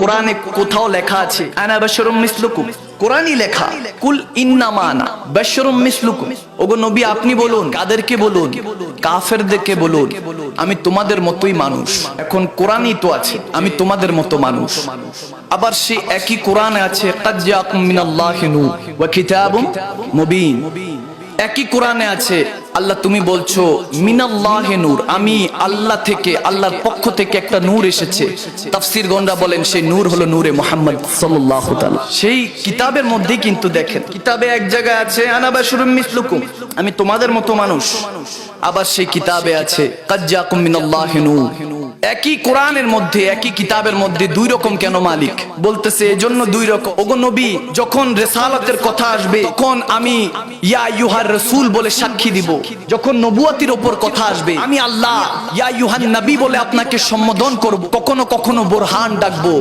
কোরআনে কোথাও লেখা আছে আনা বাশারুম মিসলুকুম, কোরআনই লেখা কুল ইন্নামা আনা বাশারুম মিসলুকুম। ওগো নবী আপনি বলুন, কাদেরকে বলুন? কাফেরদেরকে বলুন আমি তোমাদের মতোই মানুষ। এখন কোরআনই তো আছে আমি তোমাদের মতো মানুষ। আবার সে একই কোরআনে আছে কাদ জাআকুম মিনাল্লাহি নূর ওয়া কিতাবুম মুবিন। একই কোরআনে আছে আল্লাহ তুমি বলছো মিনাল্লাহি নূর, আমি আল্লাহ থেকে, আল্লাহর পক্ষ থেকে একটা নূর এসেছে। তাফসীরগণরা বলেন সেই নূর হলো নূরে মুহাম্মদ সাল্লাল্লাহু তাআলা। সেই কিতাবের মধ্যেই কিন্তু দেখেন কিতাবে এক জায়গায় আছে আনা বাশারুম মিসলুকুম, আমি তোমাদের মতো মানুষ। আবার সেই কিতাবে আছে কাদ জাআকুম মিনাল্লাহি নূর। একই কোরআনের মধ্যে, একই কিতাবের মধ্যে দুই রকম কেন মালিক? বলতেছে এজন্য দুই রকম। ওগো নবী যখন রিসালাতের কথা আসবে তখন আমি ইয়া আইয়ুহার রাসূল বলে সাক্ষী দিব। যখন নবুয়তির উপর কথা আসবে আমি আল্লাহ ইয়া আইয়ুহান নবী বলে আপনাকে সম্বোধন করব। কখনো কখনো বোরহান ডাকবো।